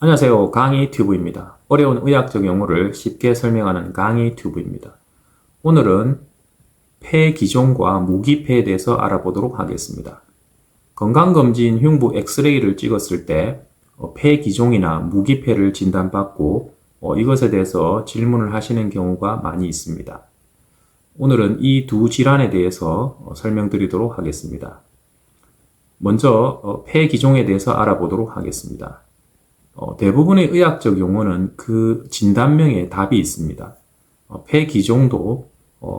안녕하세요. 강의 튜브입니다. 어려운 의학적 용어를 쉽게 설명하는 강의 튜브입니다. 오늘은 폐기종과 무기폐에 대해서 알아보도록 하겠습니다. 건강검진 흉부 엑스레이를 찍었을 때 폐기종이나 무기폐를 진단받고 이것에 대해서 질문을 하시는 경우가 많이 있습니다. 오늘은 이 두 질환에 대해서 설명드리도록 하겠습니다. 먼저 폐기종에 대해서 알아보도록 하겠습니다. 대부분의 의학적 용어는 그 진단명에 답이 있습니다. 폐기종도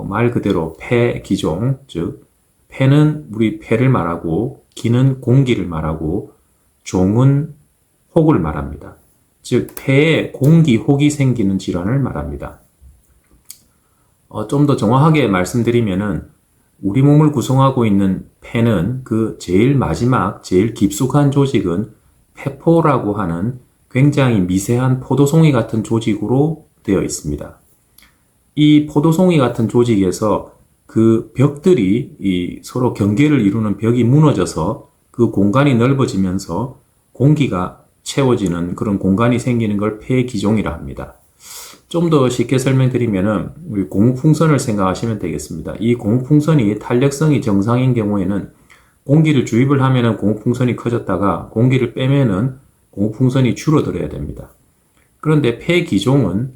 말 그대로 폐기종, 즉 폐는 우리 폐를 말하고 기는 공기를 말하고 종은 혹을 말합니다. 즉 폐에 공기 혹이 생기는 질환을 말합니다. 좀 더 정확하게 말씀드리면은 우리 몸을 구성하고 있는 폐는 그 제일 마지막, 제일 깊숙한 조직은 폐포라고 하는 굉장히 미세한 포도송이 같은 조직으로 되어 있습니다. 이 포도송이 같은 조직에서 그 벽들이 서로 경계를 이루는 벽이 무너져서 그 공간이 넓어지면서 공기가 채워지는 그런 공간이 생기는 걸 폐기종이라 합니다. 좀 더 쉽게 설명드리면은 우리 고무풍선을 생각하시면 되겠습니다. 이 고무풍선이 탄력성이 정상인 경우에는 공기를 주입을 하면은 고무풍선이 커졌다가 공기를 빼면은 고무풍선이 줄어들어야 됩니다. 그런데 폐기종은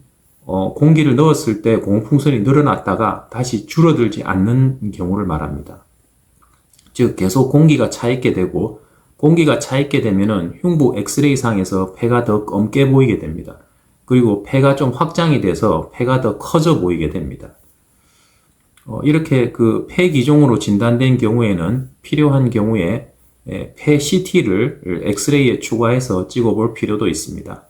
공기를 넣었을 때 고무풍선이 늘어났다가 다시 줄어들지 않는 경우를 말합니다. 즉 계속 공기가 차 있게 되고 공기가 차 있게 되면은 흉부 엑스레이 상에서 폐가 더 검게 보이게 됩니다. 그리고 폐가 좀 확장이 돼서 폐가 더 커져 보이게 됩니다. 이렇게 그 폐기종으로 진단된 경우에는 필요한 경우에 폐 CT를 엑스레이에 추가해서 찍어볼 필요도 있습니다.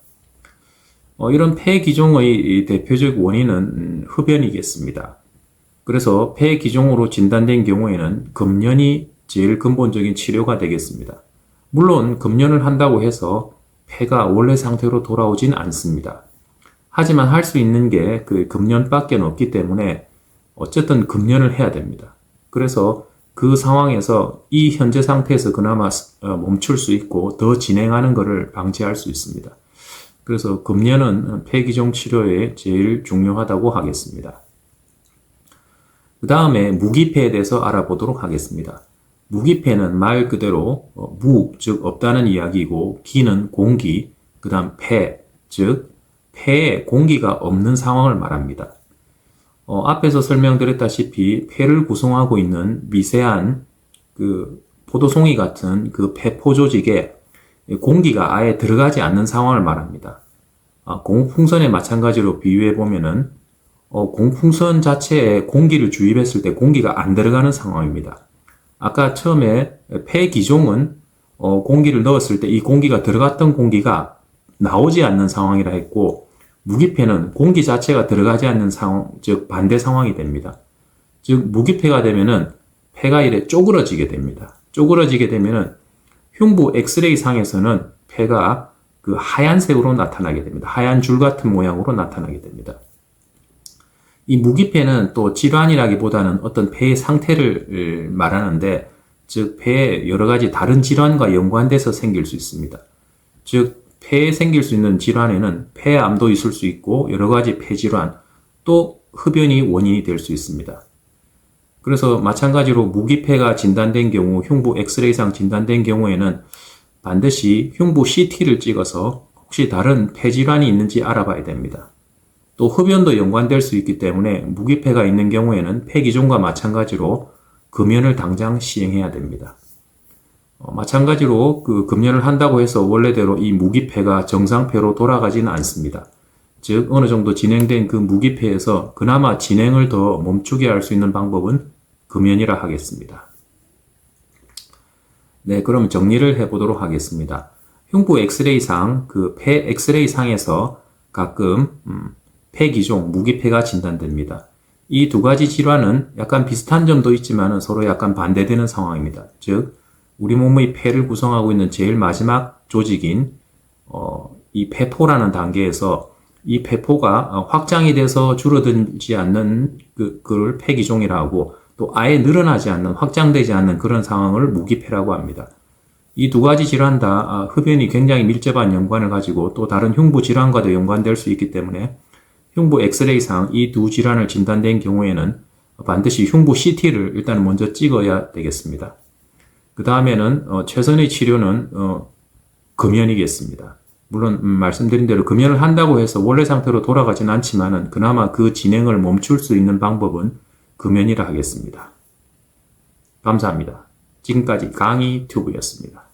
이런 폐기종의 대표적 원인은 흡연이겠습니다. 그래서 폐기종으로 진단된 경우에는 금연이 제일 근본적인 치료가 되겠습니다. 물론 금연을 한다고 해서 폐가 원래 상태로 돌아오진 않습니다. 하지만 할 수 있는 게 그 금연밖에 없기 때문에 어쨌든 금연을 해야 됩니다. 그래서 그 상황에서 이 현재 상태에서 그나마 멈출 수 있고 더 진행하는 것을 방지할 수 있습니다. 그래서 금연은 폐기종 치료에 제일 중요하다고 하겠습니다. 그 다음에 무기폐에 대해서 알아보도록 하겠습니다. 무기폐는 말 그대로 무, 즉 없다는 이야기이고 기는 공기, 그 다음 폐, 즉 폐에 공기가 없는 상황을 말합니다. 앞에서 설명드렸다시피 폐를 구성하고 있는 미세한 그 포도송이 같은 그 폐포 조직에 공기가 아예 들어가지 않는 상황을 말합니다. 고무풍선에 마찬가지로 비유해 보면은 고무풍선 자체에 공기를 주입했을 때 공기가 안 들어가는 상황입니다. 아까 처음에 폐기종은 공기를 넣었을 때 이 공기가 들어갔던 공기가 나오지 않는 상황이라 했고 무기폐는 공기 자체가 들어가지 않는 상황, 즉 반대 상황이 됩니다. 즉 무기폐가 되면은 폐가 이래 쪼그러지게 됩니다. 쪼그러지게 되면은 흉부 엑스레이 상에서는 폐가 그 하얀색으로 나타나게 됩니다. 하얀 줄 같은 모양으로 나타나게 됩니다. 이 무기폐는 또 질환이라기보다는 어떤 폐의 상태를 말하는데, 즉 폐에 여러 가지 다른 질환과 연관돼서 생길 수 있습니다. 즉 폐에 생길 수 있는 질환에는 폐암도 있을 수 있고 여러 가지 폐질환, 또 흡연이 원인이 될 수 있습니다. 그래서 마찬가지로 무기폐가 진단된 경우, 흉부 엑스레이상 진단된 경우에는 반드시 흉부 CT를 찍어서 혹시 다른 폐질환이 있는지 알아봐야 됩니다. 또 흡연도 연관될 수 있기 때문에 무기폐가 있는 경우에는 폐기종과 마찬가지로 금연을 당장 시행해야 됩니다. 마찬가지로 그 금연을 한다고 해서 원래대로 이 무기폐가 정상폐로 돌아가지는 않습니다. 즉 어느 정도 진행된 그 무기폐에서 그나마 진행을 더 멈추게 할 수 있는 방법은 금연이라 하겠습니다. 네, 그럼 정리를 해보도록 하겠습니다. 흉부 엑스레이상, 그 폐 엑스레이상에서 가끔 폐기종, 무기폐가 진단됩니다. 이 두 가지 질환은 약간 비슷한 점도 있지만 서로 약간 반대되는 상황입니다. 즉 우리 몸의 폐를 구성하고 있는 제일 마지막 조직인 이 폐포라는 단계에서 이 폐포가 확장이 돼서 줄어들지 않는 그걸 폐기종이라고 하고, 또 아예 늘어나지 않는, 확장되지 않는 그런 상황을 무기폐라고 합니다. 이 두 가지 질환 다 흡연이 굉장히 밀접한 연관을 가지고 또 다른 흉부 질환과도 연관될 수 있기 때문에 흉부 엑스레이상 이 두 질환을 진단된 경우에는 반드시 흉부 CT를 일단 먼저 찍어야 되겠습니다. 그 다음에는 최선의 치료는 금연이겠습니다. 물론 말씀드린 대로 금연을 한다고 해서 원래 상태로 돌아가진 않지만은 그나마 그 진행을 멈출 수 있는 방법은 금연이라 하겠습니다. 감사합니다. 지금까지 강의 튜브였습니다.